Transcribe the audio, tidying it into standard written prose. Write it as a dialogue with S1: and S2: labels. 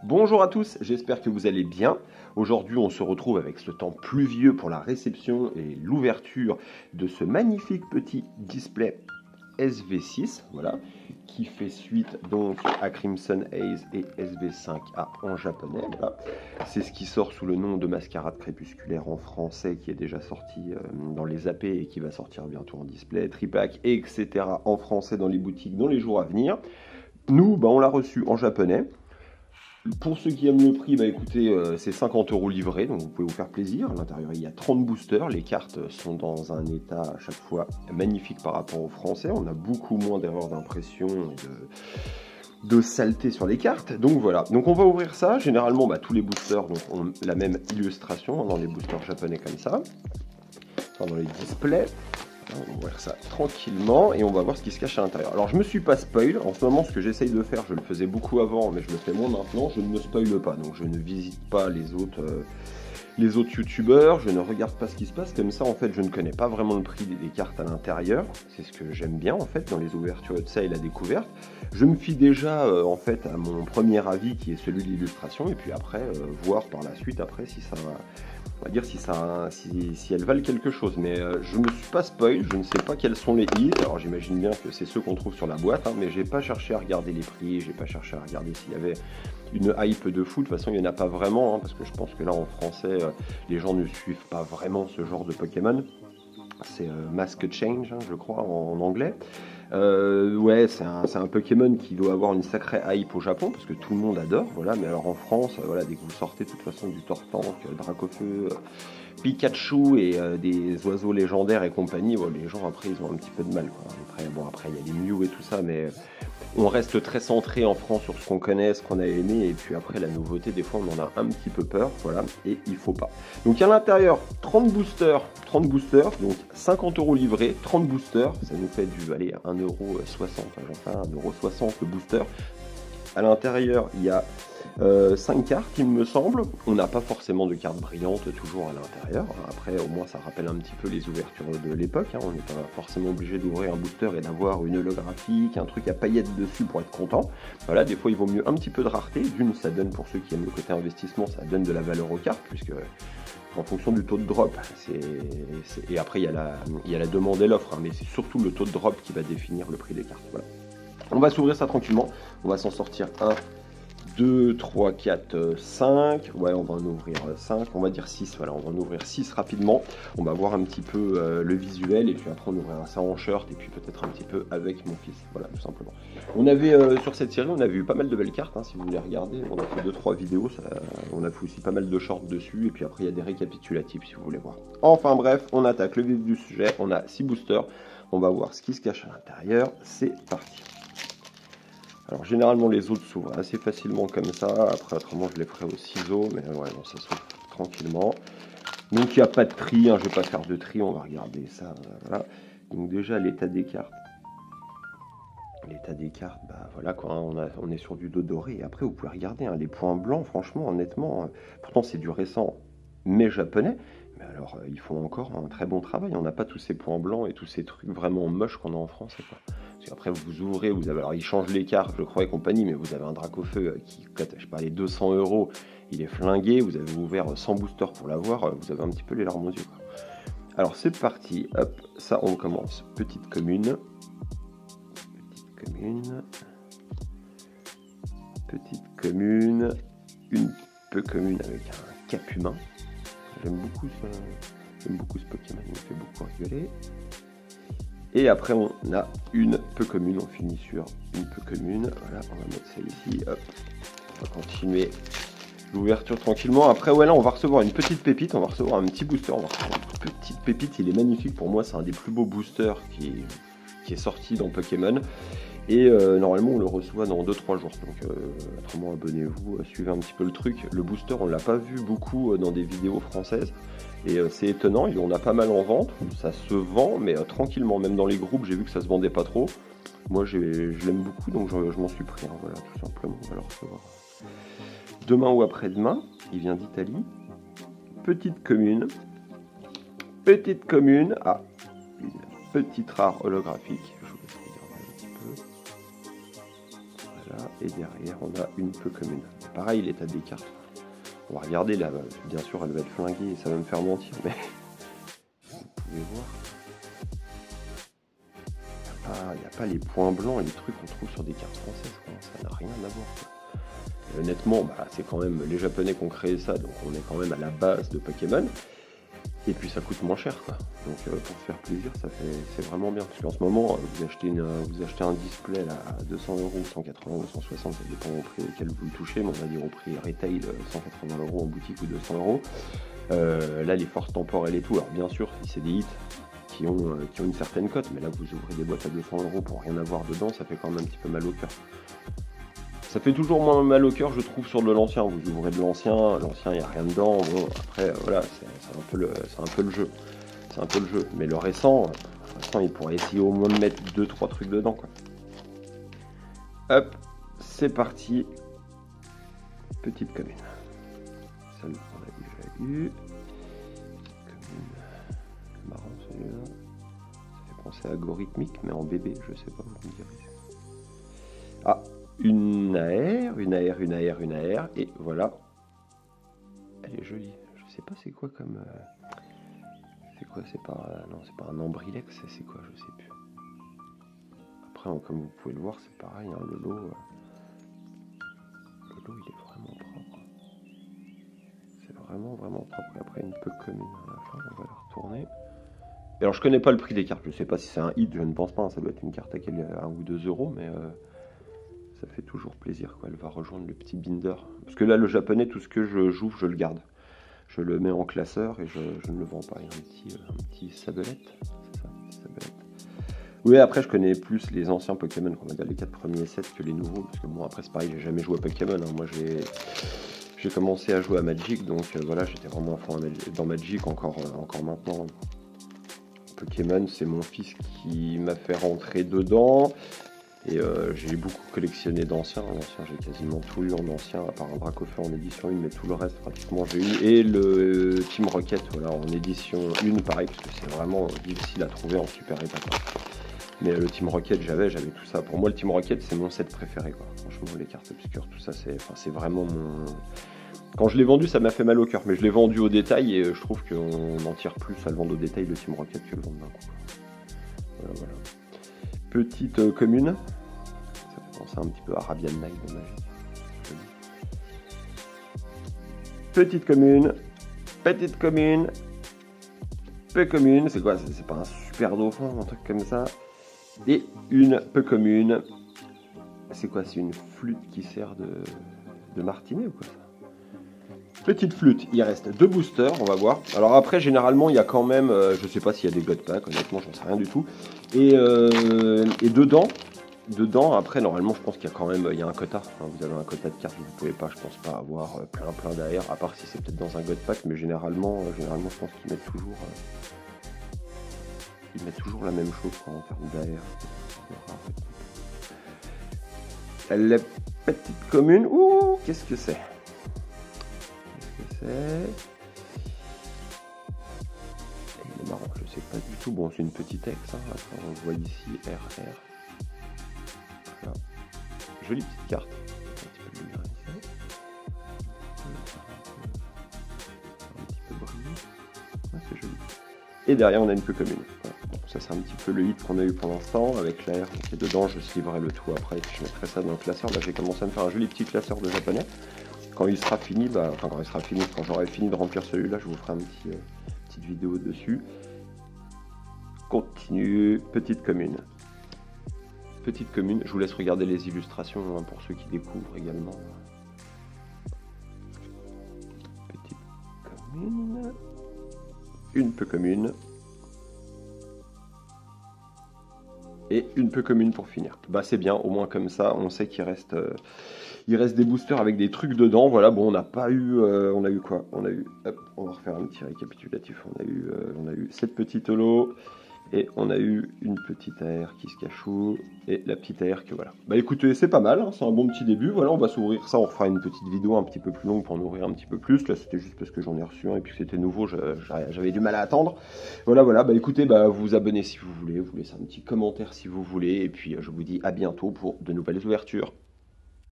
S1: Bonjour à tous, j'espère que vous allez bien. Aujourd'hui, on se retrouve avec ce temps pluvieux pour la réception et l'ouverture de ce magnifique petit display SV6, voilà, qui fait suite donc à Crimson Haze et SV5A en japonais. Voilà. C'est ce qui sort sous le nom de Mascarade crépusculaire en français, qui est déjà sorti dans les AP et qui va sortir bientôt en display, tripack, etc. en français dans les boutiques dans les jours à venir. Nous, on l'a reçu en japonais. Pour ceux qui aiment le prix, écoutez, c'est 50 € livré, donc vous pouvez vous faire plaisir. À l'intérieur, il y a 30 boosters. Les cartes sont dans un état à chaque fois magnifique par rapport aux français. On a beaucoup moins d'erreurs d'impression et de saleté sur les cartes. Donc voilà, donc on va ouvrir ça. Généralement, tous les boosters ont la même illustration dans les boosters japonais comme ça, enfin, dans les displays. On va ouvrir ça tranquillement et on va voir ce qui se cache à l'intérieur. Alors je me suis pas spoil, en ce moment ce que j'essaye de faire, je le faisais beaucoup avant mais je le fais moins maintenant, je ne me spoile pas, donc je ne visite pas les autres youtubeurs, je ne regarde pas ce qui se passe, comme ça en fait je ne connais pas vraiment le prix des cartes à l'intérieur, c'est ce que j'aime bien en fait dans les ouvertures de ça et la découverte. Je me fie déjà en fait à mon premier avis qui est celui de l'illustration et puis après voir par la suite après si ça va. On va dire si elles valent quelque chose, mais je me suis pas spoil, je ne sais pas quels sont les hits, alors j'imagine bien que c'est ceux qu'on trouve sur la boîte, mais j'ai pas cherché à regarder les prix, j'ai pas cherché à regarder s'il y avait une hype de fou, de toute façon il n'y en a pas vraiment, parce que je pense que là en français, les gens ne suivent pas vraiment ce genre de Pokémon. C'est Mask Change, je crois, en anglais. Ouais, c'est un Pokémon qui doit avoir une sacrée hype au Japon, parce que tout le monde adore, voilà. Mais alors en France, voilà, dès que vous sortez de toute façon du Tortank, Dracofeu, Pikachu et des oiseaux légendaires et compagnie, les gens après ils ont un petit peu de mal, quoi. Après il y a les Mew et tout ça, mais on reste très centré en France sur ce qu'on connaît, ce qu'on a aimé, et puis après la nouveauté, des fois on en a un petit peu peur, voilà, et il faut pas. Donc à l'intérieur, 30 boosters, donc 50 € livrés, 30 boosters, ça nous fait du, allez, 1,60 €, enfin 1,60 € le booster. À l'intérieur, il y a 5 cartes, il me semble. On n'a pas forcément de cartes brillantes toujours à l'intérieur. Après, au moins, ça rappelle un petit peu les ouvertures de l'époque. On n'est pas forcément obligé d'ouvrir un booster et d'avoir une holographique, un truc à paillettes dessus pour être content. Voilà, des fois, il vaut mieux un petit peu de rareté. D'une, ça donne, pour ceux qui aiment le côté investissement, ça donne de la valeur aux cartes, puisque en fonction du taux de drop, et après, il y a la demande et l'offre, mais c'est surtout le taux de drop qui va définir le prix des cartes. Voilà. On va s'ouvrir ça tranquillement. On va s'en sortir 1, 2, 3, 4, 5. Ouais, on va en ouvrir 5. On va dire 6. Voilà, on va en ouvrir 6 rapidement. On va voir un petit peu le visuel. Et puis après, on ouvrira ça en shirt. Et puis peut-être un petit peu avec mon fils. Voilà, tout simplement. On avait, sur cette série, on avait eu pas mal de belles cartes. Si vous voulez regarder, on a fait 2-3 vidéos. On a fait aussi pas mal de shorts dessus. Et puis après, il y a des récapitulatifs si vous voulez voir. Enfin bref, on attaque le vif du sujet. On a 6 boosters. On va voir ce qui se cache à l'intérieur. C'est parti. Alors généralement les autres s'ouvrent assez facilement comme ça, après autrement je les ferai au ciseau, mais ouais, non, ça s'ouvre tranquillement. Donc il n'y a pas de tri, je ne vais pas faire de tri, on va regarder ça, voilà. Donc déjà l'état des cartes. L'état des cartes, voilà quoi, on est sur du dos doré, et après vous pouvez regarder, les points blancs, franchement, honnêtement, pourtant c'est du récent, mais japonais, mais alors ils font encore un très bon travail, on n'a pas tous ces points blancs et tous ces trucs vraiment moches qu'on a en France, quoi. Après vous ouvrez, vous avez, alors ils changent les cartes, je crois et compagnie, mais vous avez un Dracofeu qui coûte, je sais pas, les 200 €, il est flingué, vous avez ouvert 100 boosters pour l'avoir, vous avez un petit peu les larmes aux yeux, quoi. Alors c'est parti, hop, ça on commence, petite commune, une peu commune avec un cap humain, j'aime beaucoup ce Pokémon, il me fait beaucoup rigoler. Et après on a une peu commune, on finit sur une peu commune, voilà, on va mettre ça ici, hop, on va continuer l'ouverture tranquillement. Après ouais, là on va recevoir une petite pépite, on va recevoir un petit booster, on va recevoir une petite pépite, il est magnifique, pour moi c'est un des plus beaux boosters qui est sorti dans Pokémon. Et normalement on le reçoit dans 2-3 jours, donc autrement abonnez-vous, suivez un petit peu le truc. Le booster on l'a pas vu beaucoup dans des vidéos françaises, et c'est étonnant, on a pas mal en vente, ça se vend, mais tranquillement, même dans les groupes j'ai vu que ça se vendait pas trop. Moi je l'aime beaucoup, donc je m'en suis pris, voilà, tout simplement, on va le recevoir demain ou après-demain, il vient d'Italie. Petite commune, une petite rare holographique. Voilà. Et derrière, on a une peu commune. Pareil, l'état des cartes. On va regarder là, bien sûr, elle va être flinguée et ça va me faire mentir, mais vous pouvez voir. Il n'y a pas les points blancs et les trucs qu'on trouve sur des cartes françaises, quoi. Ça n'a rien à voir, quoi. Et honnêtement, bah, c'est quand même les Japonais qui ont créé ça, donc on est quand même à la base de Pokémon. Et puis ça coûte moins cher, quoi. Donc pour se faire plaisir, c'est vraiment bien. Parce qu'en ce moment, vous achetez un display là, à 200 €, 180 ou 160, ça dépend au prix auquel vous le touchez, mais on va dire au prix retail 180 € en boutique ou 200 €. Là, les forces temporelles et tout, alors bien sûr, si c'est des hits qui ont une certaine cote, mais là vous ouvrez des boîtes à 200 € pour rien avoir dedans, ça fait quand même un petit peu mal au cœur. Ça fait toujours moins mal au cœur, je trouve, sur de l'ancien. Vous ouvrez de l'ancien, il n'y a rien dedans. Bon, après, voilà, c'est un peu le jeu. C'est un peu le jeu. Mais le récent, il pourrait essayer au moins de mettre 2-3 trucs dedans, quoi. Hop, c'est parti. Petite commune. Celle qu'on a déjà eu. Commune. Marrant celui-là. Ça fait penser à algorithmique, mais en bébé, je sais pas, vous me direz. Ah, une AR, et voilà. Elle est jolie. Je sais pas c'est quoi comme... c'est quoi, c'est pas... non, c'est pas un ambrilex, c'est quoi, je sais plus. Après, comme vous pouvez le voir, c'est pareil, hein, le lot, il est vraiment propre. C'est vraiment propre. Et après, une peu commune à la fin, on va la retourner. Et alors, je connais pas le prix des cartes, je sais pas si c'est un hit, je ne pense pas, hein, ça doit être une carte à 1 ou 2 €, mais... ça fait toujours plaisir, quoi. Elle va rejoindre le petit binder. Parce que là, le japonais, tout ce que je joue, je le garde. Je le mets en classeur et je ne le vends pas. Il y a un petit sabelette. C'est ça, un petit sabelette. Oui, après, je connais plus les anciens Pokémon, qu'on va dire les 4 premiers sets, que les nouveaux. Parce que bon, après, c'est pareil, j'ai jamais joué à Pokémon, hein. Moi, j'ai commencé à jouer à Magic, donc voilà, j'étais vraiment à fond dans Magic, encore maintenant. Pokémon, c'est mon fils qui m'a fait rentrer dedans. Et j'ai beaucoup collectionné d'anciens. L'ancien, j'ai quasiment tout eu en ancien, à part un Dracofeu en édition 1, mais tout le reste, pratiquement, j'ai eu. Et le Team Rocket, voilà, en édition 1, pareil, parce que c'est vraiment difficile à trouver en super état, quoi. Mais le Team Rocket, j'avais tout ça. Pour moi, le Team Rocket, c'est mon set préféré, quoi. Franchement, les cartes obscures, tout ça, c'est vraiment mon... Quand je l'ai vendu, ça m'a fait mal au cœur, mais je l'ai vendu au détail, et je trouve qu'on en tire plus à le vendre au détail, le Team Rocket, que le vendre d'un coup, quoi. Voilà. Petite commune. Ça fait penser un petit peu à Arabian Night de Magic. Petite commune. Peu commune. C'est quoi? C'est pas un super dauphin, un truc comme ça. Et une peu commune. C'est quoi? C'est une flûte qui sert de martinet ou quoi ça? Petite flûte, il reste 2 boosters, on va voir. Alors après, généralement, il y a quand même, je sais pas s'il y a des God Packs, honnêtement, j'en sais rien du tout. Et dedans, après, normalement, je pense qu'il y a quand même, il y a un quota. Hein, vous avez un quota de cartes, vous pouvez pas, je pense pas avoir plein d'AR, à part si c'est peut-être dans un God Pack, mais généralement, je pense qu'ils mettent toujours la même chose, quoi, en termes d'AR. La petite commune, ouh, qu'est-ce que c'est? Il est marrant, je sais pas du tout. Bon, c'est une petite ex, hein. Après, on voit ici RR. Voilà. Jolie petite carte. Un petit peu de lumière ici. Un petit peu brillé. Ouais, c'est joli. Et derrière, on a une peu commune. Voilà. Bon, ça, c'est un petit peu le hit qu'on a eu pour l'instant avec l'air qui est dedans. Je livrerai le tout après et puis je mettrai ça dans le classeur. Là, j'ai commencé à me faire un joli petit classeur de japonais. Quand il sera fini, quand j'aurai fini de remplir celui-là, je vous ferai une petite vidéo dessus. Continue, petite commune. Je vous laisse regarder les illustrations, hein, pour ceux qui découvrent également. Petite commune. Une peu commune. Et une peu commune pour finir. Bah c'est bien, au moins comme ça, on sait qu'il reste des boosters avec des trucs dedans. Voilà, bon, on n'a pas eu... on a eu quoi? On a eu... Hop, on va refaire un petit récapitulatif. On a eu cette petite holo. Et on a eu une petite AR qui se cachou. Et la petite AR que voilà. Bah écoutez, c'est pas mal, hein, c'est un bon petit début. Voilà, on va s'ouvrir ça. On fera une petite vidéo un petit peu plus longue pour nourrir un petit peu plus. Là, c'était juste parce que j'en ai reçu un et puis c'était nouveau. J'avais du mal à attendre. Voilà. Bah écoutez, vous vous abonnez si vous voulez. Vous laissez un petit commentaire si vous voulez. Et puis je vous dis à bientôt pour de nouvelles ouvertures.